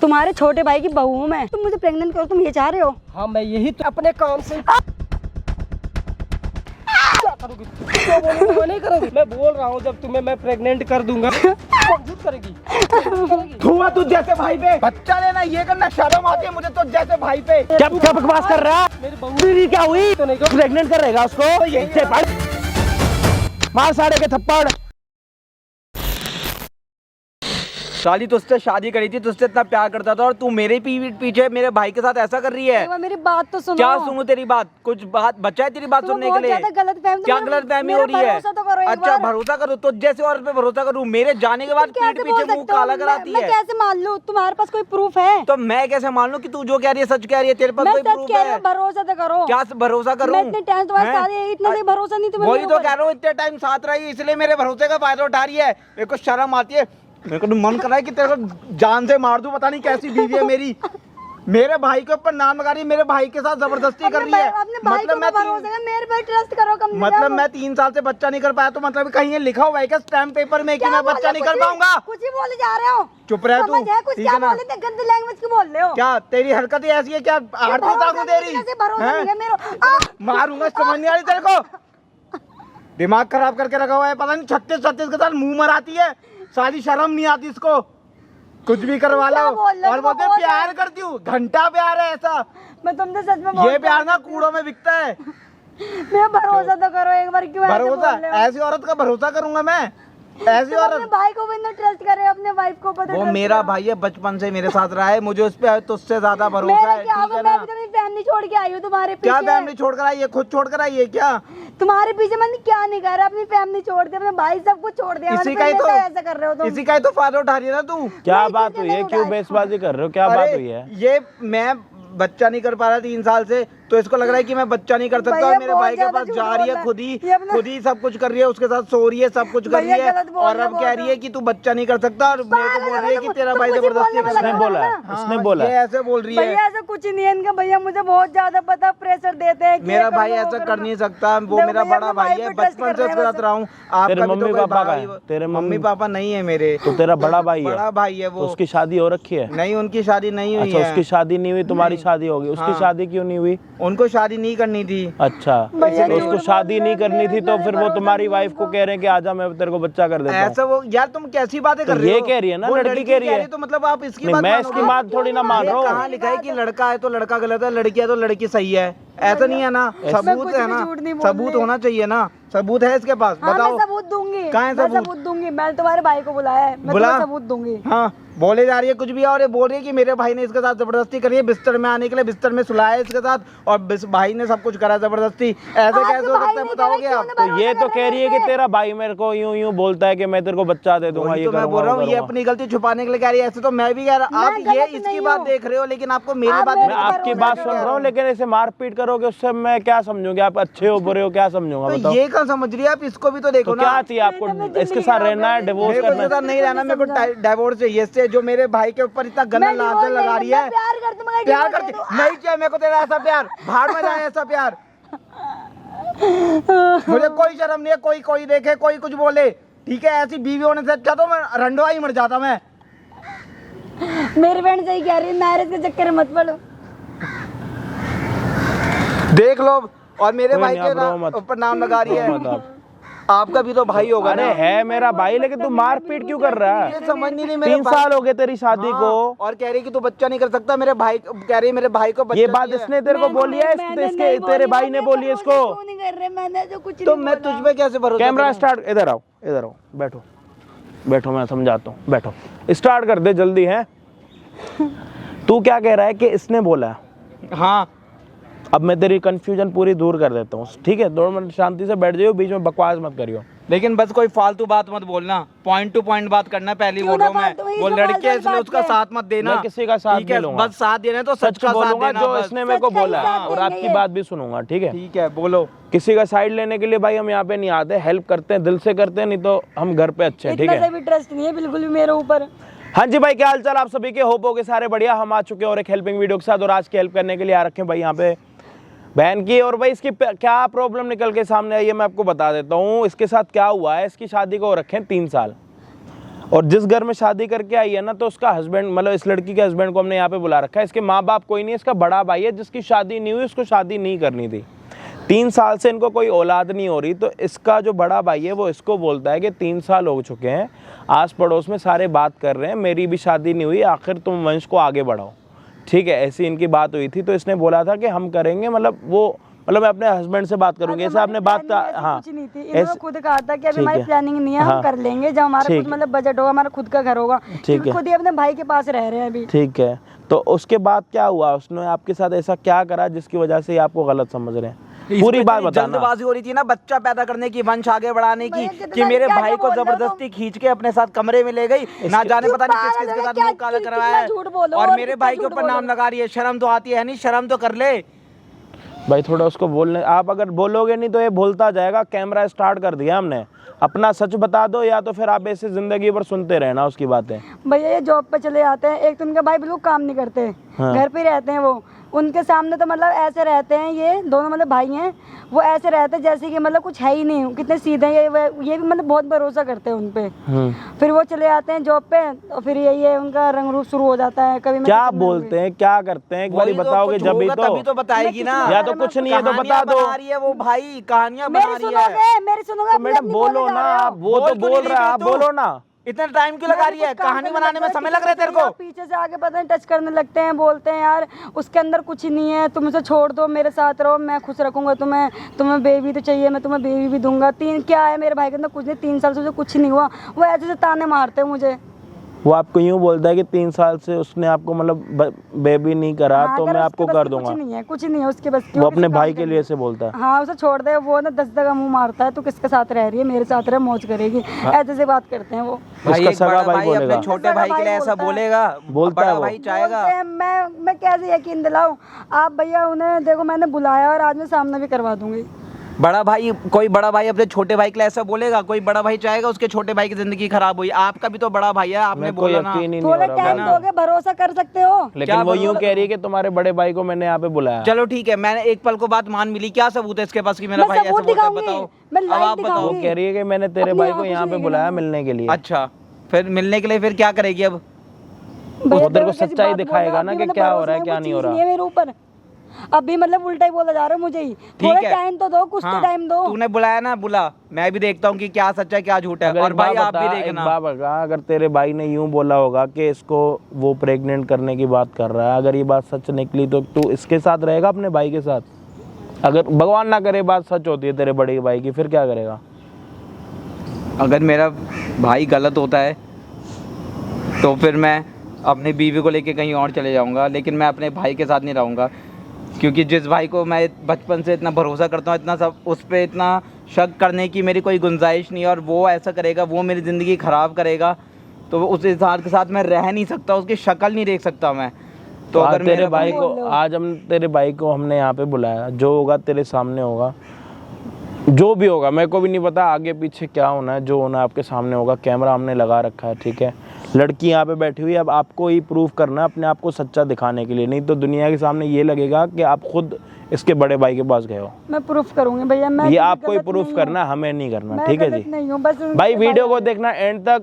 तुम्हारे छोटे भाई की बहू हूँ मैं, तुम मुझे प्रेग्नेंट करो, तुम ये चाह रहे हो? हाँ मैं यही तो अपने काम से क्या करोगी? क्यों बोलोगी? मैं नहीं करोगी। मैं बोल रहा हूँ जब तुम्हें मैं प्रेग्नेंट कर दूंगा झूठ करेगी। धुआं तुझ जैसे भाई पे बच्चा लेना ये करना शर्म आती है मुझे तो जैसे भाई पे। क्या बकवास कर रहा है? मेरी बहू क्या हुई तो नहीं प्रेग्नेंट करेगा उसको? यही इससे पढ़ मार साड़े के थप्पड़। साली तुझसे शादी करी थी, तुझसे इतना प्यार करता था और तू मेरे पीछे मेरे भाई के साथ ऐसा कर रही है। एक बार मेरी बात तो सुनो। क्या सुनूं तेरी बात? कुछ बात बच्चा है तेरी बात सुनने के लिए? क्या गलत फहमी हो रही है? अच्छा भरोसा करूँ तो जैसे औरत पे भरोसा करूँ, मेरे जाने के बाद पीठ पीछे मुंह काला कराती है। कैसे मान लूं? तुम्हारे पास कोई प्रूफ है? तो मैं कैसे मान लूं कि तू जो कह रही है सच कह रही है? तेरे पास कोई प्रूफ है? भरोसा तो करो। क्या भरोसा करूं? इतने टाइम तुम्हारे साथ है, इतना नहीं भरोसा नहीं तुम्हें। वही तो कह रहा हूँ, इतने टाइम साथ रही इसलिए मेरे भरोसे का फायदा उठा रही है। मेरे को शर्म आती है, मेरे को मन कर रहा है कि तेरे को जान से मार दूं। पता नहीं कैसी बीवी है मेरी, मेरे भाई के ऊपर नाम लगा रही है, मेरे भाई के साथ जबरदस्ती कर रही है। मतलब मैं 3 साल से बच्चा नहीं कर पाया तो मतलब कहीं ये लिखा हुआ है क्या स्टैम्प पेपर में कि मैं बच्चा नहीं कर पाऊंगा? कुछ ही बोले जा रहे हो। चुप रह तू, ठीक है ना? गंदी लैंग्वेज क्यों बोल रहे हो? क्या तेरी हरकत ही ऐसी है? क्या आरती उतारू तेरी? मारूंगा, समझ नहीं आ रही तेरे को? दिमाग खराब करके रखा हुआ है, पता नहीं 36 के साथ मुंह मराती है। सारी शर्म नहीं आती इसको, कुछ भी करवा लो और बोलते प्यार करती हूँ। घंटा प्यार है ऐसा? मैं तुमसे सच में ये प्यार ना कूड़ों में बिकता है। मैं भरोसा तो करो एक बार। क्यों भरोसा? ऐसी औरत का भरोसा करूंगा मैं? ऐसी औरत? अपने भाई को भी ट्रस्ट करे, अपने वाइफ को पता। वो मेरा भाई है, बचपन से मेरे साथ रहा है, मुझे उस पे तुझसे ज्यादा भरोसा है। ठीक है ना? मैं भी फैमिली छोड़ के आई हूँ तुम्हारे पीछे। क्या फैमिली छोड़ कर आई है? खुद छोड़ कर आई है क्या? तुम्हारे पीछे मैंने क्या नहीं करा, अपनी फैमिली छोड़ दी, अपने भाई सब कुछ छोड़ दिया। इसी का ही तो ऐसा कर रहे हो तुम। इसी का ही तो फायदा उठा रही है ना तू। क्या बात हुई है? क्यों बेसबाजी कर रहे हो? क्या बात हुई है? ये मैं बच्चा नहीं कर पा रहा 3 साल से, तो इसको लग रहा है कि मैं बच्चा नहीं कर सकता और मेरे भाई के पास जा रही है, खुद ही सब कुछ कर रही है, उसके साथ सो रही है, सब कुछ कर रही है और अब कह रही है कि तू बच्चा नहीं कर सकता और मेरे को बोल रही है कि तेरा भाई जबरदस्ती कर रहा है। बोला इसने बोला ये ऐसे बोल रही है। भैया ऐसा कुछ नहीं है इनका। भैया मुझे बहुत ज्यादा पता प्रेशर देते हैं। मेरा भाई ऐसा कर नहीं सकता, वो मेरा बड़ा भाई है, बचपन से उसके साथ रहा हूँ। तेरे मम्मी पापा का है? तेरे मम्मी पापा नहीं है मेरे। तो तेरा बड़ा भाई है? बड़ा भाई है वो। उसकी शादी हो रखी है? नहीं, उनकी शादी नहीं हुई है। अच्छा, उसकी शादी नहीं हुई, तुम्हारी शादी होगी। उसकी शादी क्यों नहीं हुई? उनको शादी नहीं करनी थी। अच्छा, तो उसको शादी नहीं करनी थी तो फिर वो तुम्हारी वाइफ को कह रहे हैं कि आजा मैं तेरे को बच्चा कर देता हूं। ऐसा वो यार तुम कैसी बातें कर रहे हो? ये कह रही है ना, लड़की कह रही है तो मतलब आप इसकी बात मैं इसकी बात थोड़ी ना मान रहा हूँ। कहाँ लिखा है कि लड़का है तो लड़का गलत है, लड़की है तो लड़की सही है? ऐसा नहीं है ना, सबूत है ना, सबूत होना चाहिए ना। सबूत है इसके पास? बताओ। सबूत दूंगी, कहाँ है सबूत दूंगी। मैं तुम्हारे भाई को बुलाया है, मैं तुम्हें सबूत दूंगी। हाँ, बोले जा रही है कुछ भी और ये बोल रही है कि मेरे भाई ने इसके साथ जबरदस्ती करी है, बिस्तर में आने के लिए बिस्तर में सुलाया है इसके साथ और भाई ने सब कुछ करा जबरदस्ती। ऐसे कैसे हो सकता है बताओगे आप? तो ये तो कह रही है कि तेरा भाई मेरे को यूं बोलता है कि मैं तेरे को बच्चा दे दूंगा। ये मैं बोल रहा हूँ ये अपनी गलती छुपाने के लिए कह रही है। ऐसे तो मैं भी कह रहा हूँ, आप ये इसकी बात देख रहे हो लेकिन आपको मेरी बात। मैं आपकी बात सुन रहा हूँ लेकिन ऐसे मारपीट करोगे उससे मैं क्या समझूंगे? आप अच्छे हो बुरे हो क्या समझूंगा? बताओ। ये कहाँ समझ रही है आप? इसको भी तो देखो ना। क्या चाहिए आपको? इसके साथ रहना है? डिवोर्स करना है? नहीं रहना, मेरे को डिवोर्स चाहिए इससे। जो मेरे भाई के ऊपर इतना गंदा लांछन लगा रही है। प्यार करती नहीं चाहिए मेरे को तेरा ऐसा प्यार। भाड़ में जाए ऐसा प्यार। मुझे कोई शर्म नहीं है, कोई देखे, कोई कुछ बोले, ठीक है? ऐसी बीवी होने से अच्छा तो मैं रंडवा ही मर जाता। मैं मेरी बहन सही कह रही है, मैरिज के चक्कर में मत पड़ो। देख लो, और मेरे भाई के ऊपर नाम लगा रही है। आपका भी तो भाई होगा। अरे है मेरा भाई लेकिन तू मारपीट क्यों कर रहा है? ये समझ नहीं रही। 3 साल हो गए तेरी शादी को और कह रही कि तू बच्चा नहीं कर सकता। मेरे भाई कह रही मेरे भाई को बच्चा। ये बात इसने तेरे को बोली है? इसके तेरे भाई ने बोली है इसको? तो मैं तुझ पे कैसे भरोसा? कैमरा स्टार्ट, इधर आओ, बैठो मैं समझाता हूँ। बैठो, स्टार्ट कर दे जल्दी। है तू क्या कह रहा है कि इसने बोला? हाँ, अब मैं तेरी कंफ्यूजन पूरी दूर कर देता हूँ, ठीक है? 2 मिनट शांति से बैठ जाइयो, बीच में बकवास मत करियो। लेकिन बस कोई फालतू बात मत बोलना, पॉइंट टू पॉइंट बात करना। पहली बोल रहा हूँ मैं, वो लड़के इसलिए उसका साथ मत देना। मैं किसी का साथ नहीं लूंगा, बस साथ देना तो सच का साथ देना, जो इसने मेरे को बोला और आपकी बात भी सुनूंगा, ठीक है? ठीक है, बोलो। किसी का साइड लेने के लिए भाई हम यहाँ पे नहीं आते, हेल्प करते हैं, दिल से करते हैं, नहीं तो हम घर पे अच्छे हैं, ठीक है? भी ट्रस्ट नहीं है बिल्कुल भी मेरे ऊपर। हाँ जी भाई, क्या हाल चाल आप सभी के? होप हो के सारे बढ़िया। हम आ चुके हैं और एक हेल्पिंग वीडियो के साथ, और आज की हेल्प करने के लिए आ रखे हैं भाई यहाँ पे बहन की। और भाई इसकी क्या प्रॉब्लम निकल के सामने आई है मैं आपको बता देता हूँ। इसके साथ क्या हुआ है, इसकी शादी को हो रखे हैं 3 साल। और जिस घर में शादी करके आई है ना, तो उसका हस्बैंड, मतलब इस लड़की के हस्बैंड को हमने यहाँ पे बुला रखा है। इसके माँ बाप कोई नहीं है, इसका बड़ा भाई है जिसकी शादी नहीं हुई, उसको शादी नहीं करनी थी। 3 साल से इनको कोई औलाद नहीं हो रही, तो इसका जो बड़ा भाई है वो इसको बोलता है कि 3 साल हो चुके हैं, आस पड़ोस में सारे बात कर रहे हैं, मेरी भी शादी नहीं हुई, आखिर तुम वंश को आगे बढ़ाओ, ठीक है। ऐसी इनकी बात हुई थी, तो इसने बोला था कि हम करेंगे, मतलब मैं अपने हस्बैंड से बात करूंगी, ऐसे आपने बात, हाँ कुछ नहीं थी, इन्होंने खुद कहा था कि अभी हमारी प्लानिंग नहीं है, हम हाँ। कर लेंगे जब हमारा कुछ मतलब बजट होगा, हमारा खुद का घर होगा, ठीक है। खुद ही अपने भाई के पास रह रहे हैं अभी। ठीक है, तो उसके बाद क्या हुआ, उसने आपके साथ ऐसा क्या करा जिसकी वजह से आपको गलत समझ रहे हैं? पूरी बात बताना। जल्दबाजी हो रही थी ना बच्चा पैदा करने की, वंश आगे बढ़ाने की, भैया, कि मेरे क्या भाई को बोल रहे हो जबरदस्ती खींच के अपने साथ कमरे में ले गई, ना जाने पता नहीं किस किस के साथ मुंह काला करवाया है, झूठ बोलो और और मेरे कितना भाई के झूठ ऊपर बोलो। नाम लगा रही है। शर्म तो आती है नहीं, शर्म तो कर ले। भाई थोड़ा उसको बोलने, आप अगर बोलोगे नहीं तो ये बोलता जाएगा। कैमरा स्टार्ट कर दिया हमने, अपना सच बता दो, या तो फिर आप ऐसे जिंदगी भर सुनते रहना उसकी बातें। भैया ये जॉब पे चले जाते हैं, एक तो उनका भाई बिल्कुल काम नहीं करते, हाँ। घर पे रहते हैं वो, उनके सामने तो मतलब ऐसे रहते हैं, ये दोनों मतलब भाई हैं, वो ऐसे रहते हैं जैसे कि मतलब कुछ है ही नहीं, कितने सीधे हैं ये भी मतलब बहुत भरोसा करते हैं उन पे। फिर वो चले जाते हैं जॉब पे, और फिर ये उनका रंग रूप शुरू हो जाता है। कभी मैं क्या किचन में बोलते हैं, क्या करते हैं, एक बार बताओगे जब भी तभी तो बताएगी ना। या तो कुछ नहीं है तो बता दो। बना रही है वो भाई, कहानियां बना मेरी रही है। सुनोगे, मेरी सुनोगे, तो अपनी मैडम अपनी बोलो बोले जा ना, रहे हो। आप वो तो बोल रहा है, आप बोलो ना। इतना टाइम क्यों लगा रही है? कहानी बनाने में समय लग रहा है तेरे को? पीछे से आगे पता नहीं टच करने लगते हैं, बोलते हैं यार उसके अंदर कुछ ही नहीं है, तुम उसे छोड़ दो, मेरे साथ रहो, मैं खुश रखूंगा तुम्हें बेबी तो चाहिए, मैं तुम्हें बेबी भी दूंगा। क्या है मेरे भाई के अंदर? कुछ नहीं, 3 साल से उसे कुछ नहीं हुआ, वो ऐसे ताने मारते हैं मुझे। वो आपको यूं बोलता है कि 3 साल से उसने आपको मतलब बेबी नहीं करा, हाँ, तो अगर मैं आपको उसके बस कर की दूंगा। कुछ नहीं है उसके बस की, वो अपने किसी भाई काम के का लिए ऐसे बोलता है। हाँ उसे छोड़ दे, वो ना 10 जगह मुंह मारता है, तू किसके साथ रह रही है, मेरे साथ रह, मौज करेगी, ऐसे से बात करते हैं वो। उसका एक सगा बड़ा भाई बोलेगा। अपने छोटे भाई के लिए ऐसा बोलेगा, बोलता बड़ा है वो। भाई चाहेगा। बोलते हैं, मैं कैसे यकीन दिलाऊं? आप भैया उन्हें देखो, मैंने बुलाया और आज मैं सामने भी करवा दूंगी। बड़ा भाई, कोई बड़ा भाई अपने छोटे भाई के लिए ऐसा बोलेगा? कोई बड़ा भाई चाहेगा उसके छोटे भाई की जिंदगी खराब हुई? आपका भी तो बड़ा भाई है, आपने मेरे को बोला ना। यकीन ही नहीं हो थोड़े रहा टाइम भाई। दोगे, भरोसा कर सकते हो। लेकिन क्या वो यूं बोलो? कह रही है कि तुम्हारे बड़े भाई को मैंने यहाँ पे बुलाया। चलो ठीक है, मैंने एक पल को बात मान मिली, क्या सबूत है इसके पास कि मेरा मैं भाई ऐसा सबूत बोलता है? दिखाऊंगी, बताओ, मैं अब लाइव आप बताओ। वो दिखाऊंगी। कह रही है कि मैंने तेरे अपनी भाई को आंखों यहाँ से पे देखना बुलाया है। मिलने के लिए। अच्छा, फिर मिलने के लिए फिर क्या करेगी अब? भैया, वो तेरे को देखो कैसी सच्चाई बात दिखाएगा बोल रहा ना है, कि अभी क्या मतलब हो रहा है, भरोसा क्या नहीं हो वो चीज़ रहा। है मेरे ऊपर अभी, मतलब उल्टा ही बोला जा रहा है मुझे ही। थोड़ा है। टाइम तो दो, कुछ तो हाँ, टाइम दो। तूने बुलाया ना, बुला, मैं भी देखता हूँ कि क्या सच है क्या झूठ है। अगर और एक भाई बात आप भी बता, एक देखना। बात बता, अगर तेरे भाई ने यूं बोला होगा कि इसको वो प्रेग्नेंट करने की बात कर रहा है, अगर ये बात सच निकली तो तू इसके साथ रहेगा, अपने भाई के साथ? अगर भगवान ना करे बात सच होती है तेरे बड़े भाई की, फिर क्या करेगा? अगर मेरा भाई गलत होता है तो फिर मैं अपनी बीवी को लेके कहीं और चले जाऊंगा, लेकिन मैं अपने भाई के साथ नहीं रहूंगा, क्योंकि जिस भाई को मैं बचपन से इतना भरोसा करता हूँ, इतना सब उस पर इतना शक करने की मेरी कोई गुंजाइश नहीं है, और वो ऐसा करेगा, वो मेरी ज़िंदगी ख़राब करेगा, तो उस इंसान के साथ मैं रह नहीं सकता, उसकी शक्ल नहीं देख सकता मैं। तो आज अगर तेरे मेरा भाई को, आज हम तेरे भाई को हमने यहाँ पे बुलाया, जो होगा तेरे सामने होगा, जो भी होगा मेरे को भी नहीं पता आगे पीछे क्या होना है, जो होना है आपके सामने होगा। कैमरा हमने लगा रखा है, ठीक है। लड़की यहाँ पे बैठी हुई है, अब आपको ही प्रूफ करना है अपने आप को सच्चा दिखाने के लिए, नहीं तो दुनिया के सामने ये लगेगा कि आप खुद इसके बड़े भाई के पास गए हो। मैं प्रूफ करूंगी भैया, मैं ये किसी आपको ही गलत प्रूफ नहीं करना हूँ। है, हमें नहीं करना, मैं ठीक है गलत जी। नहीं हूँ, बस भाई उनके वीडियो को बारे में। देखना एंड तक,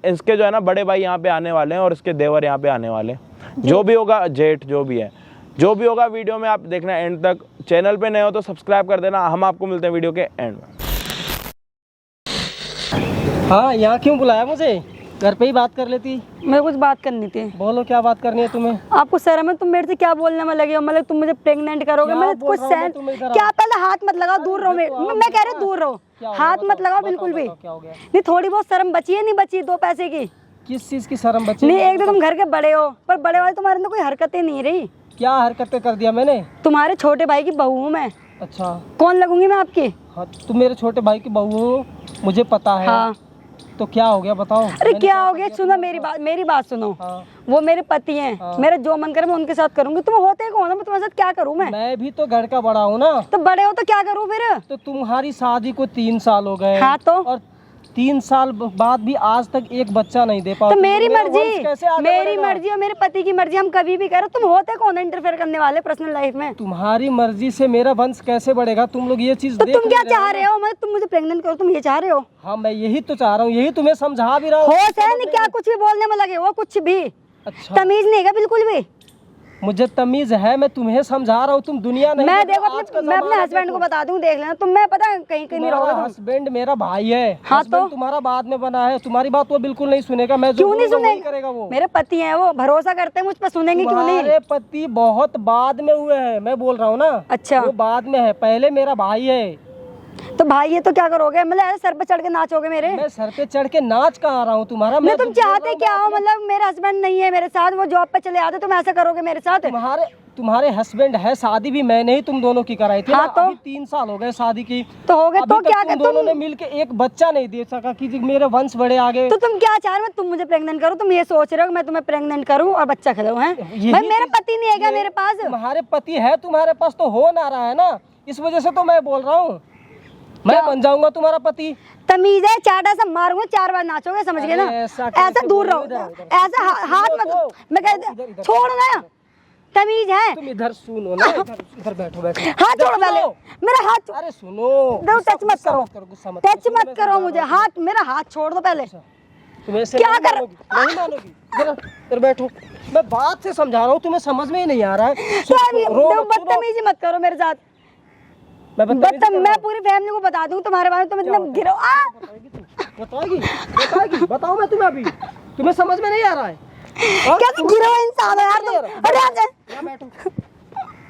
इसके जो है ना बड़े भाई यहाँ पे आने वाले हैं और इसके देवर यहाँ पे आने वाले, जो भी होगा, जेठ जो भी है, जो भी होगा वीडियो में आप देखना एंड तक। चैनल पे नए हो तो सब्सक्राइब कर देना। हम आपको मिलते हैं वीडियो के एंड में। हाँ, यहाँ क्यों बुलाया मुझे? घर पे ही बात कर लेती। मेरे कुछ बात करनी थी। बोलो क्या बात करनी है तुम्हें? आपको शर्म है? तुम मेरे से क्या बोलने में लगे हो? मतलब तुम मुझे प्रेग्नेंट करोगे? क्या मतलब बोल कुछ रहा हूँ मैं सहन तुम्हें इधर? क्या? पहले हाथ मत लगाओ, दूर रहो। मैं कह रही हूँ दूर रहो, हाथ मत लगाओ बिल्कुल भी। क्या हो गया? नहीं, थोड़ी बहुत शर्म बची है? नहीं बची? 2 पैसे की किस चीज की शर्म बची? नहीं। एक तो तुम घर के बड़े हो, पर बड़े वाले तुम्हारे अंदर कोई हरकतें नहीं रही। क्या हरकतें कर दिया मैंने? तुम्हारे छोटे भाई की बहू हूँ मैं, अच्छा, कौन लगूंगी मैं आपकी? हाँ, तुम मेरे छोटे भाई की बहू हो, मुझे पता है। हाँ। तो क्या हो गया बताओ? अरे क्या हो गया? सुनो मेरी बात सुनो। हाँ। वो मेरे पति हैं, हाँ। मेरा जो मन करे मैं उनके साथ करूंगी। तुम होते कौन हो? मैं तुम्हारे साथ क्या करूं? मैं भी तो घर का बड़ा हूँ ना। तो बड़े हो तो क्या करूं फिर? तो तुम्हारी शादी को 3 साल हो गए। हाँ तो? और 3 साल बाद भी आज तक एक बच्चा नहीं दे पाओ। तो मेरी मेरा वंश मर्जी, कैसे आगे मेरी बढ़ेगा? मर्जी और मेरे पति की मर्जी, हम कभी भी करो। तुम होते कौन इंटरफेयर करने वाले पर्सनल लाइफ में? तुम्हारी मर्जी से मेरा वंश कैसे बढ़ेगा? तुम लोग ये चीज तो देख तुम क्या नहीं चाह रहे हो? मतलब तुम मुझे प्रेग्नेंट करो, तुम ये चाह रहे हो? हाँ, मैं यही तो चाह रहा हूँ, यही तुम्हें समझा भी रहा हूँ। होश है नहीं क्या? कुछ भी बोलने में लगे हो, कुछ भी अच्छा, तमीज नहीं है बिल्कुल भी। मुझे तमीज है, मैं तुम्हें समझा रहा हूँ, तुम दुनिया नहीं मैं देखो, देखो आज का मैं अपने जमाना हस्बैंड देखो। को बता दूं, देख लेना तुम। मैं पता है कहीं कहीं नहीं तुम्हारा रहोगे तुम। हस्बैंड मेरा भाई है। हाँ हस्बैंड तो? तुम्हारा बाद में बना है, तुम्हारी बात वो बिल्कुल नहीं सुनेगा। मैं जो क्यों नहीं बोलूंगा वही सुनेंगे? करेगा वो। मेरे पति हैं, वो भरोसा करते हैं मुझ पर, सुनेंगे क्यों नहीं? तुम्हारे पति बहुत बाद में हुए हैं, मैं बोल रहा हूँ ना। अच्छा। वो बाद में है, पहले मेरा भाई है। तो भाई ये तो क्या करोगे? मतलब ऐसे सर पे चढ़ के नाचोगे मेरे? मैं सर पे चढ़ के नाच कहाँ रहा हूँ तुम्हारा? नहीं, मैं तुम जो बोल चाहते रहा हूँ, क्या हो? मतलब मेरा हस्बैंड नहीं है मेरे साथ, वो जॉब पे चले आते, तुम ऐसा करोगे मेरे साथ? तुम्हारे हस्बैंड है, शादी भी मैंने ही तुम दोनों की कराई थी हाँ ना? तो? अभी 3 साल हो गए शादी की। तो हो गए अभी तो तक क्या तुम कर दोनों ने मिलके एक बच्चा नहीं दे सका कि मेरे वंश बढ़े आगे। तो तुम क्या चाह रहे हो? तुम मुझे प्रेग्नेंट करो? तुम ये सोच रहे हो कि मैं तुम्हें प्रेग्नेंट करूं और बच्चा खिलाऊं? हैं भाई, मेरा पति नहीं है क्या मेरे पास? तुम्हारे पति है तुम्हारे पास, तो हो ना रहा है ना, इस वजह से तो मैं बोल रहा हूँ। मैं बन जाऊंगा तुम्हारा पति। तमीज है, चाटा सा मारूंगा, 4 बार नाचोगे, समझ गए ना? अरे ऐसा कैसे ऐसा दूर रहो, बोलो, इधर। ऐसा हाथ मत, मैं कह छोड़ ना, तमीज है। तुम इधर सुनो ना, इधर बैठो बैठो। हाथ छोड़ो पहले, मेरा हाथ अरे सुनो, दो, टच मत करो, गुस्सा मत टच करो, मत करो मुझे। हाथ, मेरा हाथ छोड़ दो पहले। तुम ऐसे क्या नहीं कर- मानोगी, नहीं मानोगी। इधर बैठो, मैं बात से समझा रहा हूँ, तुम्हें समझ में ही नहीं आ रहा है। तो अभी बदतमीजी मत करो मेरे साथ। मैं पूरी फैमिली को बता दूं तुम्हारे बारे में, तुम इतना गिरो। बताएगी, बताओ मैं तुम्हें अभी, तुम्हें समझ में नहीं आ रहा है? क्या तुम गिरो इंसान हो यार तुम? अरे आजा। यहाँ बैठो।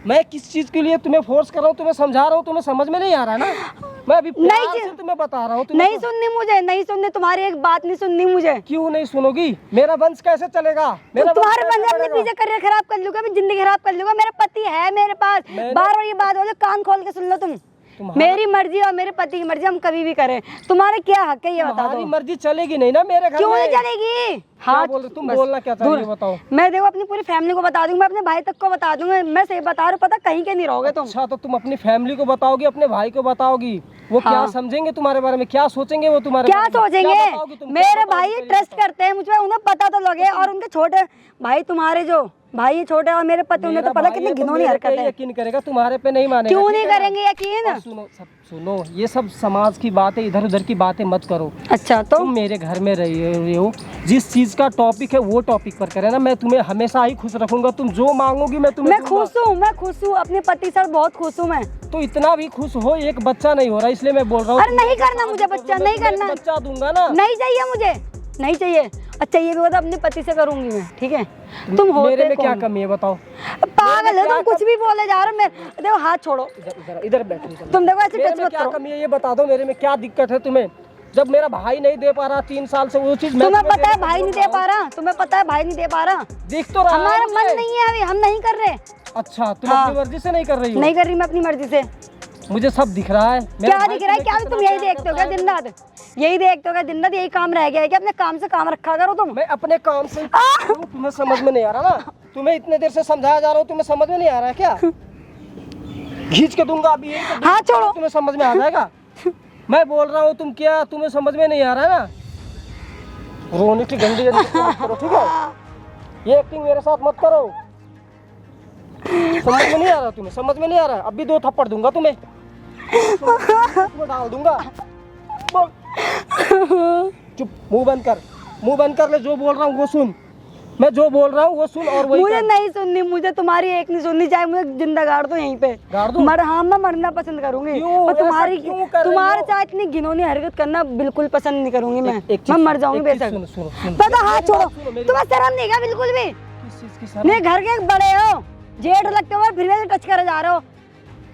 मैं किस चीज के लिए तुम्हें फोर्स कर रहा हूँ, तुम्हें समझा रहा हूँ, तुम्हें समझ में नहीं आ रहा है ना? मैं अभी प्यार से तुम्हें बता रहा हूँ। नहीं सुननी मुझे, नहीं सुननी, तुम्हारी एक बात नहीं सुननी मुझे। क्यों नहीं सुनोगी? मेरा वंश कैसे चलेगा? मेरा तुम्हारे बंदे अपने पीछे करियर खराब कर लूंगा, मैं जिंदगी खराब कर लूंगा। मेरा पति है मेरे पास, बार बार ये बात बोलो, कान खोल के सुन लो तुम। मेरी मर्जी और मेरे पति की मर्जी हम कभी भी करें। तुम्हारे क्या हक है ये बता दो? मर्जी चलेगी नहीं ना मेरे घर क्यों में? नहीं चलेगी? हाँ, तुम बोलना क्या चाह रही हो बताओ। मैं देखो अपनी पूरी फैमिली को बता दूंगी, मैं अपने भाई तक को बता दूंगा। मैं सही बता रहा हूँ, पता कहीं के नहीं रहोगे तुम। अच्छा, तो तुम अपनी फैमिली को बताओगी, अपने भाई को बताओगी, वो क्या समझेंगे तुम्हारे बारे में? क्या सोचेंगे वो तुम्हारे क्या बारे में? सोचेंगे? क्या बताओगी तुम? मेरे भाई ट्रस्ट करते हैं मुझ पर, उन्हें पता तो लगे। और उनके छोटे भाई, तुम्हारे जो भाई छोटे और मेरे पति, उन्हें तो पता कितनी घिनौनी हरकत है। यकीन करेगा, तुम्हारे पे नहीं मानेगा। क्यों नहीं करेंगे यकीन? सुनो, ये सब समाज की बातें, इधर उधर की बातें मत करो। अच्छा, तो तुम मेरे घर में रही हो, जिस चीज का टॉपिक है वो टॉपिक पर करे ना, मैं तुम्हें हमेशा ही खुश रखूंगा। तुम जो मांगोगी मैं तुम्हें मैं खुश हूँ, मैं खुश हूँ अपने पति से, बहुत खुश हूँ मैं। तो इतना भी खुश हो, एक बच्चा नहीं हो रहा, इसलिए मैं बोल रहा हूँ। अरे नहीं करना मुझे बच्चा, नहीं करना, बच्चा दूंगा ना। नहीं चाहिए मुझे, नहीं चाहिए। अच्छा ये भी बता, अपने पति से करूंगी मैं, ठीक है? तुम होते मेरे में कौन? क्या कमी है बताओ? पागल है तुम, कुछ भी बोले जा रहे हो। मैं देखो, हाथ छोड़ो, इधर बैठो। तुम देखो ऐसे मेरे टच में मत क्या करो। कमी है ये बता दो, मेरे में क्या दिक्कत है तुम्हें? जब मेरा भाई नहीं दे पा रहा 3 साल से वो चीज, तुम्हें पता है भाई नहीं दे पा रहा, तुम्हें पता है भाई नहीं दे पा रहा। दिख तो रहा है हमारा मुझे। मन नहीं है अभी, हम नहीं कर रहे। अच्छा, तुम हाँ। अपनी मर्जी से नहीं कर रही हो? नहीं कर रही मैं अपनी मर्जी से। मुझे सब दिख रहा है। क्या दिख रहा है? क्या तुम यही देखते हो क्या दिन रात? यही देखते हो क्या दिन रात? यही काम रह गया है क्या? अपने काम से काम रखा करो तुम। मैं अपने काम से तुम्हें समझ में नहीं आ रहा ना? तुम्हें इतने देर से समझाया जा रहा हूँ, तुम्हें समझ में नहीं आ रहा है क्या? खींच के दूंगा अभी, यही तो हाथ छोड़ो। तुम्हें समझ में आ जाएगा। मैं बोल रहा हूँ, तुम क्या, तुम्हें समझ में नहीं आ रहा है ना? रोने की गंदी मत करो, ठीक है? ये एक्टिंग मेरे साथ मत करो। समझ में नहीं आ रहा तुम्हें? समझ में नहीं आ रहा? अभी 2 थप्पड़ दूंगा तुम्हें, तुम्हें डाल दूंगा। चुप, मुंह बंद कर, मुंह बंद कर ले। जो बोल रहा हूँ वो सुन, मैं जो बोल रहा हूँ वो सुन और वही मुझे कर। नहीं सुननी, मुझे तुम्हारी एक नहीं सुननी, चाहे मुझे जिंदा गाड़ दो यहीं पे। गाड़ दूं? हाँ, मैं मरना पसंद करूंगी। क्यों? और ऐसा तुम्हारी क्यों कर रही तुम्हारे हो? साथ इतनी घिनौनी हरकत करना बिल्कुल पसंद नहीं करूंगी मैं। मैं मर जाऊंगी बेशक। सुनो, पता, हाथ छोड़ो। सुनो मेरी तुम्हें शर्म नहीं क्या बिल्कुल भी? किस चीज की शर्म? नहीं, घर के बड़े हो, जेठ लगते हो, फिर भी टच करे जा रहे हो।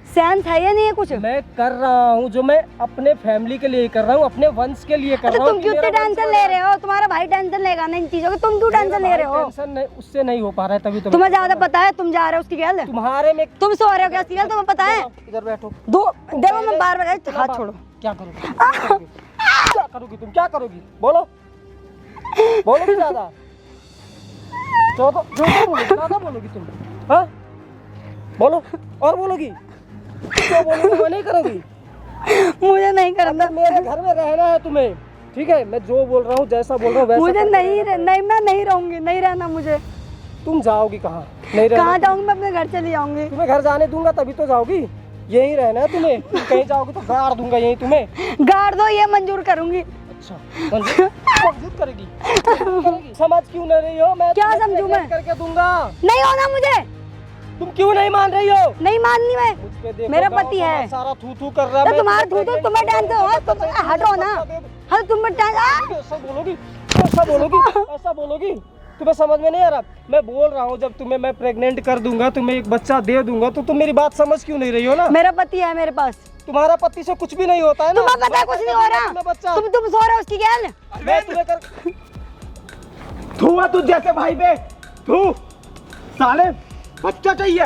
सेंस है या नहीं है कुछ? मैं कर रहा हूँ जो मैं अपने फैमिली के लिए कर रहा हूँ, अपने वंश के लिए कर तो रहा हूँ। तुम क्यों इतनी टेंशन ले रहे हो? तुम्हारा भाई टेंशन लेगा ना इन चीजों की, तुम क्यों टेंशन ले रहे हो? टेंशन नहीं, उससे नहीं हो पा रहा है, तभी तो तुम्हें ज्यादा पता है, तुम जा रहे हो उसकी गैल, तुम्हारे में। तुम सो रहे हो क्या उसकी गैल, तुम्हें पता है? इधर बैठो। देखो मैं बार बार हाथ छोड़ो। क्या करोगी? क्या करोगी तुम? क्या करोगी? बोलो, बोलोगी ज्यादा? ज्यादा बोलोगी तुम? हाँ, बोलो और बोलोगी? क्यों बोलोगी? वो नहीं करोगी? मुझे नहीं करना। मेरे घर में रहना है तुम्हें, ठीक है, मैं जो बोल रहा हूँ, जैसा बोल रहा हूँ वैसा मुझे करना नहीं है। नहीं, मैं नहीं रहूंगी, नहीं रहना मुझे। तुम जाओगी कहाँ? नहीं रहना। कहाँ जाऊंगी? मैं अपने घर चली जाऊंगी। तुम्हें घर जाने दूंगा तभी तो जाओगी। यहीं रहना है तुम्हें। तुम कहीं जाओगी तो गाड़ दूंगा यहीं तुम्हें। गाड़ दो, ये मंजूर करूंगी। अच्छा, मंजूर करेगी? समझ क्यों नहीं रही हो? मैं क्या तुम्हें समझूं मैं? pregnant करके दूंगा। नहीं होना मुझे, तुम क्यों नहीं मान रही हो? नहीं माननी मैं। मुझ पे देखो, मेरा गाँव पति समाज है। सारा थू थू कर रहा है। तो मैं तुम्हारा तुम्हें थू थू pregnant तुम्हें करके टेंशन हो, तुम दूंगा। हटो ना। हाँ तुम ऐसा बोलोगी, ऐसा बोलोगी, ऐसा बोलोगी? तुम्हें समझ में नहीं आ रहा? मैं बोल रहा हूँ, जब तुम्हें मैं प्रेग्नेंट कर दूंगा, तुम्हें एक बच्चा दे दूंगा, तो तुम मेरी बात समझ क्यों नहीं रही हो ना? मेरा पति है मेरे पास। तुम्हारा पति से कुछ भी नहीं होता है ना? तुम्हें पता है कुछ नहीं हो रहा। बच्चा तुम सो रहे हो उसकी गैल। मैं तुम्हें कर थूआ तू जैसे भाई पे, थू साले। बच्चा चाहिए,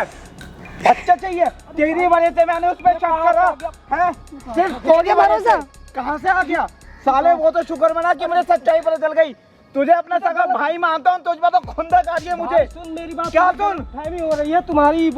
बच्चा चाहिए। तेरी वजह से मैंने उस पर शक करा है। सिर्फ हो गया भरोसा? कहाँ से आ गया साले? वो तो शुक्र मना कि मुझे सच्चाई पता चल गई। तुझे अपना सगा भाई मानता हूँ, तुझ पर तो खुंदक आ रही है मुझे। सुन मेरी बात। क्या सुन? फहमी हो रही है तुम्हारी।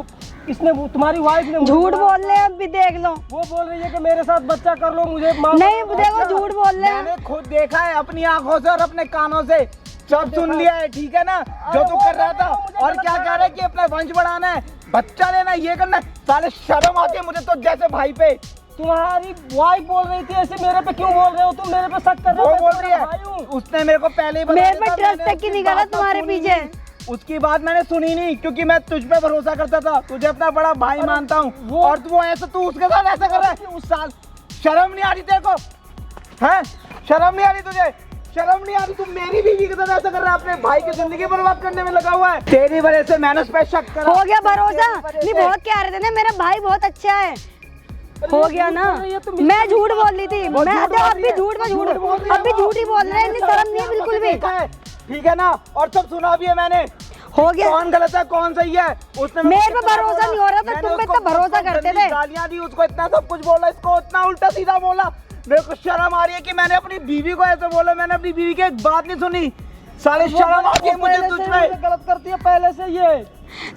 इसने तुम्हारी वाइफ ने झूठ बोल रहे हैं, अब भी देख लो। वो बोल रही है कि मेरे साथ बच्चा कर लो, मुझे मार। नहीं देखो, झूठ बोल रहे हैं। मैंने खुद देखा है अपनी आंखों से और अपने कानों से, सब सुन लिया है। ठीक है ना, जो तू कर रहा था। और क्या कह रहा है कि अपना वंश बढ़ाना है, बच्चा लेना है, ये करना है। साले शर्म आती है मुझे तो जैसे भाई पे। तुम्हारी वाइफ बोल रही थी ऐसे, मेरे पे क्यों बोल रहे हो? तुम मेरे पे शक कर रहे हो? वो मैं बोल तुम्हारा रही भाई है, हूँ। उसने मेरे को पहले ही बता मेरे दिया पे था, ट्रस्ट मैंने तक की उसकी नहीं करा बात तो तुम्हारे सुनी पीछे। नहीं। उसकी बात मैंने सुनी नहीं, क्योंकि मैं तुझ पे भरोसा करता था, तुझे अपना बड़ा भाई मानता हूँ। और तू ऐसा, तू उसके साथ ऐसा कर रहा है। उस साल शर्म नहीं आ रही तेरे को? हैं? शर्म नहीं आ रही तुझे? शर्म नहीं आ रही? तू मेरी बीवी के साथ ऐसा कर रहा है, अपने भाई की जिंदगी बर्बाद करने में लगा हुआ है। तेरी वजह से मैंने उस पे शक करा। हो गया भरोसा? नहीं, बहुत कह रहे थे ना मेरा भाई बहुत अच्छा है। हो गया ना? मैं झूठ बोल रही थी। मैं अब भी झूठ में झूठ, अब भी झूठ ही बोल रहे हैं। इतनी शर्म नहीं है बिल्कुल भी। ठीक है ना? और सब सुना भी है मैंने। हो गया। कौन गलत है कौन सही है? उसने मेरे पे भरोसा नहीं हो रहा था, तुम पे इतना भरोसा करते थे। गालियां दी उसको, इतना सब कुछ बोला, इसको इतना उल्टा सीधा बोला। मेरे को शर्म आ रही है कि मैंने अपनी बीवी को ऐसे बोला। मैंने अपनी बीवी की एक बात नहीं सुनी। साले शर्म आती है मुझे तुझ में। गलत करती है पहले से ये।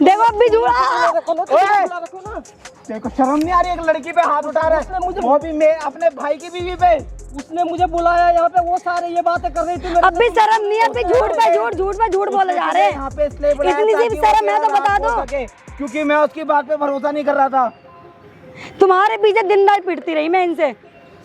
देखो अब भी झूठ। रखो ना, रखो ना। देखो शर्म नहीं आ रही? एक लड़की पे हाथ उठा रहा है, वो भी मैं अपने भाई की बीवी पे। उसने मुझे बुलाया यहाँ पे, वो सारे ये बातें कर रही थी मेरे अब भी शर्म नहीं है, अब भी झूठ पे झूठ, झूठ पे झूठ बोले जा रहे हैं। यहाँ पे इसलिए बुलाया इतनी सी ताकि वो शर्म है तो तेरा बता नाम दो। हो सके, क्योंकि मैं उसकी बात पे भरोसा नहीं कर रहा था। तुम्हारे पीछे दिन रात पिटती रही मैं इनसे।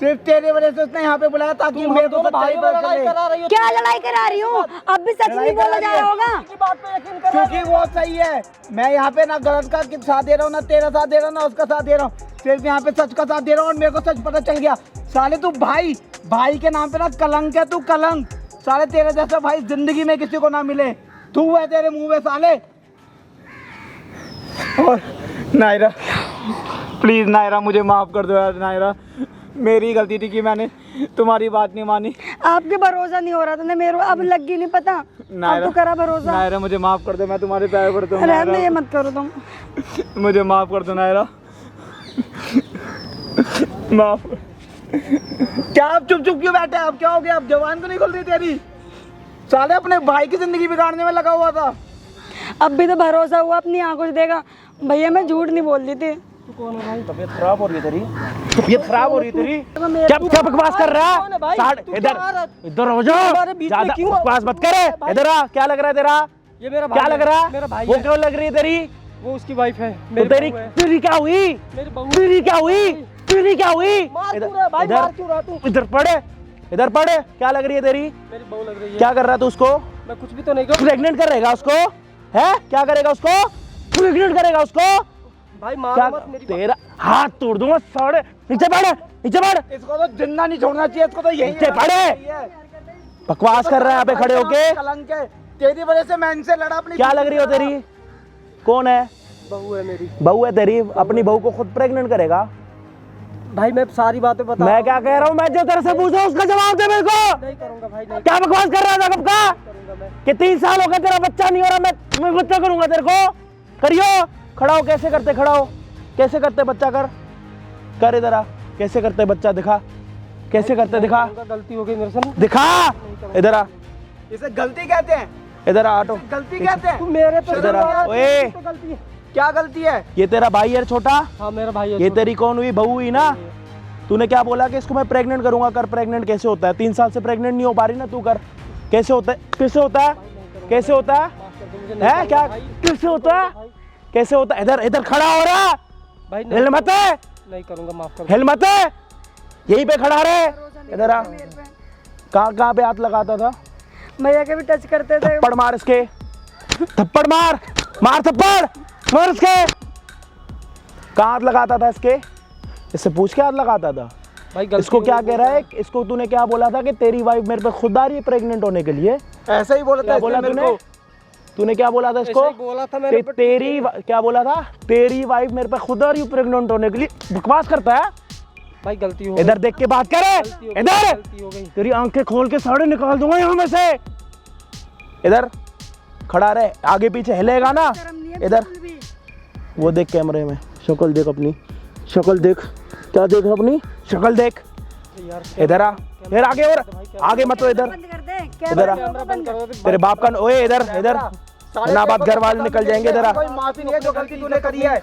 सिर्फ तेरे वजह से उसने यहाँ पे बुलाया ताकि मेरे को सच्चाई पता चले। करा रही हो। क्या लड़ाई करा रही हूँ? अब भी सच नहीं बोला जा रहा होगा। की बात पे यकीन कर रहा क्योंकि वो सही है। मैं यहाँ पे ना गलत का साथ दे रहा हूँ, ना तेरा साथ दे रहा हूँ, ना उसका साथ दे रहा हूँ। सिर्फ यहाँ पे सच का साथ दे रहा हूँ और मेरे को सच पता चल गया। साले तू भाई, भाई के नाम पे ना कलंक है, तू कलंक। साले तेरे जैसा भाई जिंदगी में किसी को ना मिले। तू है तेरे मुंह में साले। और नायरा, प्लीज नायरा मुझे माफ कर दो यार। नायरा मेरी गलती थी कि मैंने तुम्हारी बात नहीं मानी। आपके भरोसा नहीं हो रहा था ना मेरे, अब लगी नहीं पता। अब तो करा भरोसा। नायरा मुझे माफ कर दो, मैं तुम्हारे पैर पड़ता हूँ। रहने ये मत करो तुम। मुझे माफ कर दो नायरा, माफ। क्या आप चुप चुप क्यों बैठे? अब क्या हो गया? अब जवान तो नहीं खुल रही तेरी? साले अपने भाई की जिंदगी बिगाड़ने में लगा हुआ था। अब भी तो भरोसा हुआ, अपनी आंखों से देखा। भैया मैं झूठ नहीं बोल रही थी। तबीयत खराब हो रही है तेरी, तबीयत खराब हो रही है तेरी। क्या बकवास कर रहा है? इधर इधर हो जाओ, ज्यादा बकवास मत करे। इधर आ, क्या लग रहा है तेरा? ये मेरा क्या लग रहा है? मेरा भाई वो है। क्यों लग रही है तेरी? वो उसकी वाइफ है। तो तेरी तेरी क्या हुई? मेरी बहू। तेरी क्या हुई? तेरी क्या हुई? मार क्यों रहा है भाई? मार क्यों रहा तू? इधर पड़े, इधर पड़े। क्या लग रही है तेरी? मेरी बहू लग रही है। क्या कर रहा है तू उसको? मैं कुछ भी तो नहीं कर। प्रेग्नेंट करेगा उसको? है क्या करेगा उसको? प्रेग्नेंट करेगा उसको? भाई क्या मार मत मेरी। तेरा हाथ तोड़ दूंगा साढ़े। नीचे पड़, नीचे पड़। इसको तो जिंदा नहीं छोड़ना चाहिए, इसको तो यही नीचे पड़े। बकवास कर रहा है यहाँ पे खड़े होके। कलंक है, तेरी वजह से मैं इनसे लड़ा। अपनी क्या लग रही हो तेरी? कौन है? बहू है मेरी। बहू है तेरी? अपनी बहू को खुद प्रेग्नेंट करेगा? भाई मैं सारी बातें बता। मैं क्या कह रहा हूँ? मैं जो तेरे से पूछ रहा हूँ उसका जवाब दे मेरे को। नहीं करूंगा भाई, नहीं क्या बकवास कर रहा था कब का? करूंगा मैं। कि 3 साल हो गए तेरा बच्चा नहीं हो रहा, मैं बच्चा करूंगा तेरे को? करियो। खड़ा हो, कैसे करते? खड़ा हो, कैसे करते बच्चा? कर इधर आ, कैसे करते बच्चा? दिखा कैसे करते, दिखा। गलती हो गई मेरे से। दिखा, इधर आ, इसे गलती कहते हैं, इधर आ, ऑटो। गलती कहते हैं। तू मेरे पे इधर आ। ओए, गलती है। क्या गलती है? ये तेरा भाई है छोटा? हाँ मेरा भाई है। ये तेरी कौन हुई? बहू हुई ना? तूने क्या बोला कि इसको मैं प्रेग्नेंट करूंगा, कर। प्रेग्नेंट कैसे होता है? 3 साल से प्रेग्नेंट नहीं हो पा रही ना, तू कर। कैसे होता है? कैसे होता है? कैसे होता है? है क्या? कैसे होता है? कैसे होता है? इधर इधर खड़ा हो रहा भाई हिलमत है, नहीं करूंगा, माफ कर। हिलमत है, यहीं पे खड़ा रहे। इधर आ। कहाँ पे हाथ लगाता था? भैया के भी टच करते थे। थप्पड़ मार इसके, थप्पड़ मार, मार थप्पड़, मार इसके। कहाँ हाथ लगाता था इसके? इससे पूछ के हाथ लगाता था। भाई गलती इसको क्या हो गई, कह रहा है? इसको तूने क्या बोला था कि तेरी वाइफ मेरे पे खुद आ रही है प्रेग्नेंट होने के लिए? ऐसा ही बोला था क्या बोला इसने मेरे तूने? को। तूने क्या बोला था इसको? ऐसे ही बोला था मैंने, but- क्या बोला था? तेरी वाइफ मेरे पे खुद आ रही है प्रेग्नेंट होने के लिए। बकवास करता है। भाई गलती हो इधर देख के बात करे, इधर। गलती हो गई। तेरी आंखें खोल के साड़े निकाल दूंगा यहाँ में से। इधर खड़ा रहे, आगे पीछे हिलेगा ना। इधर वो देख कैमरे में, शक्ल देख अपनी, शक्ल देख। क्या देख अपनी शक्ल देख। इधर आ, फिर आगे और आगे मत हो। इधर इधर आ, तेरे बाप का। ओए इधर इधर ना बात, घर वाले निकल जाएंगे। इधर आ। कोई माफी नहीं है जो गलती तूने करी है।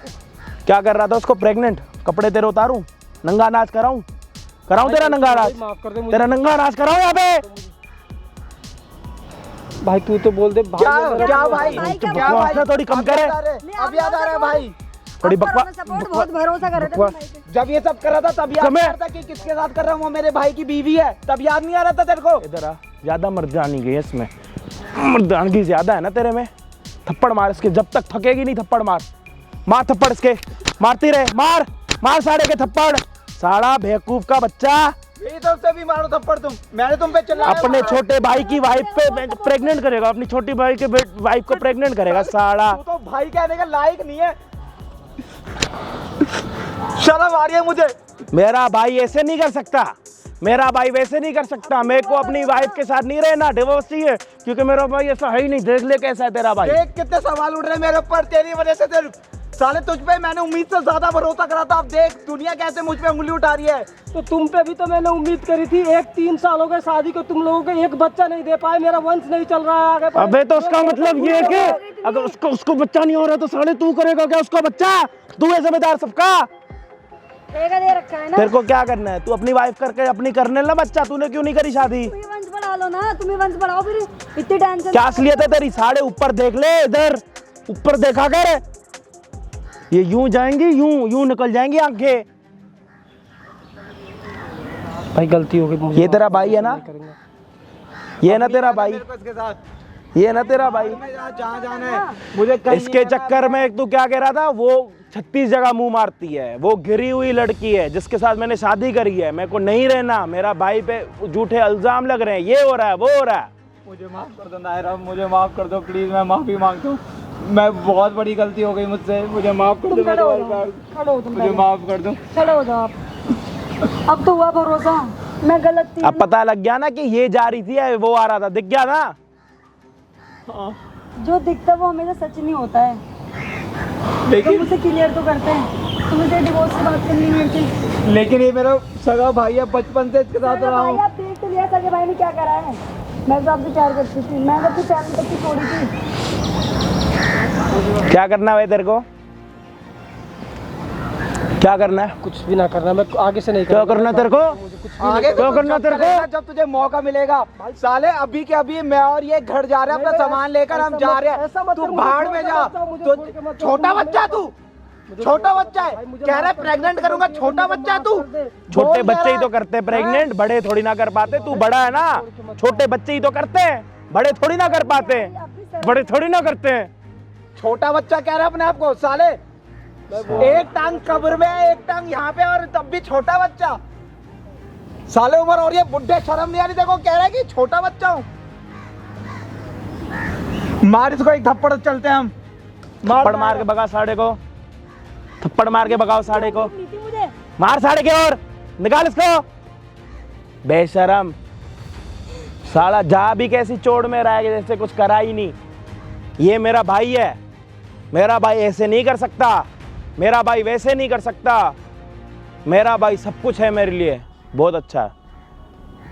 क्या कर रहा था उसको प्रेग्नेंट? कपड़े तेरे उतारूं, नंगा नाच कराऊं, तेरा नंगा नाच, माफ कर दे मुझे। तेरा नंगा नाच कराऊं यहाँ पे? भाई तू तो बोल दे। भाई क्या ये मेरा क्या दोस्त भाई है। क्या भाई? बकवास थोड़ी कम करे। अब याद आ रहा है भाई, थोड़ी बहुत भरोसा कर रहे थे। जब ये सब कर रहा था तब याद समय- आ रहा था कि किसके साथ कर रहा हूँ, वो मेरे भाई की बीवी है। तब याद नहीं आ रहा था तेरे को? इधर आ, ज्यादा मर्दानी गई है इसमें, मर्दानगी ज्यादा है ना तेरे में। थप्पड़ मार इसके, जब तक थकेगी नहीं थप्पड़ मार, मार थप्पड़ इसके, मारती रहे, मार मार साड़े के थप्पड़। साड़ा बेवकूफ का बच्चा, यही तो उससे भी मारो थप्पड़ तुम। मैंने तुम पे चिल्लाया। अपने छोटे भाई की वाइफ पे प्रेग्नेंट करेगा, अपनी छोटी भाई के वाइफ को प्रेग्नेंट करेगा साड़ा। तू तो भाई कहने का लायक नहीं है। शर्म आ रही है मुझे। मेरा भाई ऐसे नहीं कर सकता, मेरा भाई वैसे नहीं कर सकता। मेरे को अपनी वाइफ के साथ नहीं रहना, डिवोर्स चाहिए, क्योंकि मेरा भाई ऐसा है ही नहीं। देख ले कैसा है तेरा भाई। देख कितने सवाल उठ रहे हैं मेरे ऊपर तेरी वजह से। तेरे साले तुझ पे मैंने उम्मीद से ज्यादा भरोसा करा था। अब देख दुनिया कैसे मुझ पे उंगली उठा रही है। तो तुम पे भी तो मैंने उम्मीद करी थी। 3 साल हो गए शादी को, तुम लोगों को एक बच्चा नहीं दे पाए। मेरा वंश नहीं चल रहा है आगे। अबे तो उसका मतलब ये है कि अगर उसको बच्चा नहीं हो रहा तो साले तू करेगा क्या उसका बच्चा? तू है जिम्मेदार सबका। दे रखा है ना। तेरे को क्या करना है? तू अपनी वाइफ करके अपनी करने ला बच्चा। तूने क्यों नहीं करी शादी? तुम ही वंश बढ़ा लो ना, तुम ही वंश बढ़ाओ फिर। इतनी टेंशन क्या असलियत है तेरी? साढ़े ऊपर देख ले, इधर ऊपर देखा कर। ये यूं जाएंगी, यूं निकल जाएंगी आंखें। भाई गलती हो गई। ये तेरा भाई है ना? ये ना तेरा भाई? मेरे को इसके साथ ये ना तेरा भाई? जहाँ जाना है मुझे कहीं इसके नहीं जाना। चक्कर में तू क्या कह रहा था? वो 36 जगह मुंह मारती है, वो गिरी हुई लड़की है जिसके साथ मैंने शादी करी है। मेरे को नहीं रहना, मेरा भाई पे झूठे इल्जाम लग रहे हैं, ये हो रहा है, वो हो रहा है। मुझे माफ कर दो नायरा, मुझे माफ कर दो प्लीज। मैं माफी मांगता हूँ, मैं बहुत बड़ी गलती हो गई मुझसे। मुझे माफ कर दो, खड़े हो जाओ तुम। मुझे माफ कर दो। खड़े हो जाओ आप। अब तो हुआ भरोसा, मैं गलत थी। अब पता लग गया ना कि ये जा रही थी, वो आ रहा था, दिख गया ना? जो दिखता है वो हमेशा सच नहीं होता है। लेकिन तुम उसे क्लियर तो करते हैं। तुम्हें तो डिवोर्स की बात करनी है मेरे। लेकिन ये मेरा सगा भाई है, बचपन से इसके साथ रहा हूँ। भाई आप देख तो लिया सगे भाई ने क्या करा है। मैं तो आपसे प्यार करती थी, मैं तो अपनी फैमिली तक की छोड़ी थी। क्या करना है तेरे को? क्या करना है? कुछ भी ना करना, मैं आगे से नहीं क्या करना है तेरे को? आगे क्या करना तेरे को? जब तुझे मौका मिलेगा। साले अभी के अभी मैं और ये घर जा रहे हैं, अपना सामान लेकर हम जा रहे हैं। तू भाड़ में जा। तो छोटा बच्चा तू, छोटा बच्चा है, कह रहा है प्रेग्नेंट करूंगा। छोटा बच्चा तू। छोटे बच्चे ही तो करते हैं प्रेग्नेंट, बड़े थोड़ी ना कर पाते। तू बड़ा है ना, छोटे बच्चे ही तो करते हैं, बड़े थोड़ी ना कर पाते हैं, बड़े थोड़ी ना करते हैं। छोटा बच्चा कह रहा है अपने आप को। साले एक टांग कब्र में है, एक टांग यहाँ पे, और तब भी छोटा बच्चा। साले उम्र और ये बुढ़े शर्म नहीं आ रही। देखो कह रहा है कि छोटा बच्चा हूँ। मार इसको एक थप्पड़, चलते हैं हम। थप्पड़ मार के भगा साढ़े को, थप्पड़ मार के भगाओ साढ़े को। मार साढ़े के और निकाल इसको, बेशरम साला। जा भी कैसी चोट में रहा है जैसे कुछ करा ही नहीं। ये मेरा भाई है, मेरा भाई ऐसे नहीं कर सकता, मेरा भाई वैसे नहीं कर सकता। मेरा भाई सब कुछ है मेरे लिए, बहुत अच्छा है।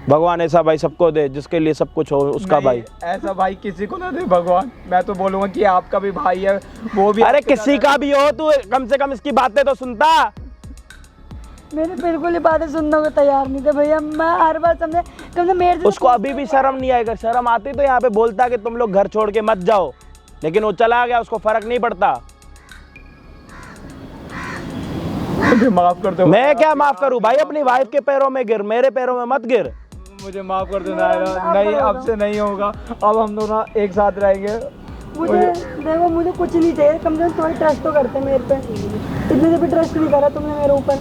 भगवान ऐसा भाई सबको दे जिसके लिए सब कुछ हो उसका भाई। ऐसा भाई किसी को ना दे भगवान। मैं तो बोलूंगा कि आपका भी भाई है, वो भी। अरे किसी का भी हो, तू कम से कम इसकी बातें तो सुनता। मेरे बिल्कुल ही बातें सुनने को तैयार नहीं थे भैया। मैं हर बार समझे तुमने मेरे उसको अभी भी शर्म नहीं आएगा, शर्म आती तो यहाँ पे बोलता कि तुम लोग घर छोड़ के मत जाओ, लेकिन वो चला गया, उसको फर्क नहीं पड़ता। मुझे माफ कर दो। मैं क्या माफ करूं भाई, अपनी वाइफ के पैरों में गिर, मेरे पैरों में मत गिर। मुझे माफ कर दो नायरा, नहीं अब से नहीं होगा, अब हम दोनों एक साथ रहेंगे। मुझे देखो, मुझे कुछ नहीं चाहिए, कम से कम थोड़ी ट्रस्ट तो करते मेरे पे। इतने से भी ट्रस्ट नहीं करा तुमने मेरे ऊपर।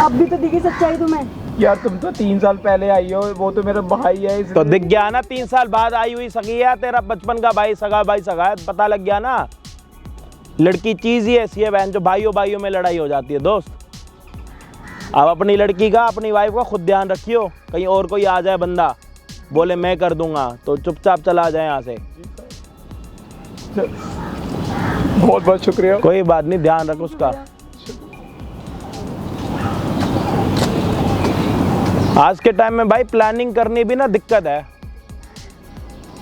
अब भी तो दिखी सच्चाई तुम्हें। यार तुम तो 3 साल पहले आई हो, वो तो मेरा भाई है इसलिए। तो दिख गया ना, 3 साल बाद आई हुई सगी है, तेरा बचपन का भाई सगा है, पता लग गया ना। लड़की चीज ही ऐसी है बहन, जो भाइयों में लड़ाई हो जाती है दोस्त। अब अपनी लड़की का, अपनी वाइफ का खुद ध्यान रखियो, कहीं और कोई आ जाए बंदा बोले मैं कर दूंगा तो चुपचाप चला जाए यहाँ से। बहुत बहुत शुक्रिया। कोई बात नहीं, ध्यान रख उसका। आज के टाइम में भाई प्लानिंग करनी भी ना दिक्कत है।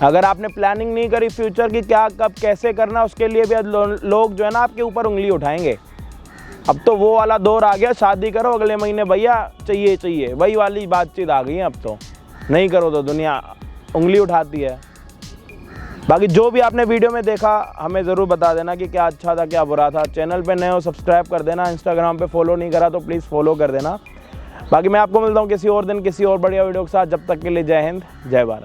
अगर आपने प्लानिंग नहीं करी फ्यूचर की, क्या कब कैसे करना, उसके लिए भी लोग जो है ना आपके ऊपर उंगली उठाएंगे। अब तो वो वाला दौर आ गया, शादी करो अगले महीने भैया चाहिए, वही वाली बातचीत आ गई है। अब तो नहीं करो तो दुनिया उंगली उठाती है। बाकी जो भी आपने वीडियो में देखा हमें ज़रूर बता देना कि क्या अच्छा था क्या बुरा था। चैनल पे नए हो सब्सक्राइब कर देना, इंस्टाग्राम पे फॉलो नहीं करा तो प्लीज़ फॉलो कर देना। बाकी मैं आपको मिलता हूँ किसी और दिन किसी और बढ़िया वीडियो के साथ। जब तक के लिए जय हिंद, जय भारत।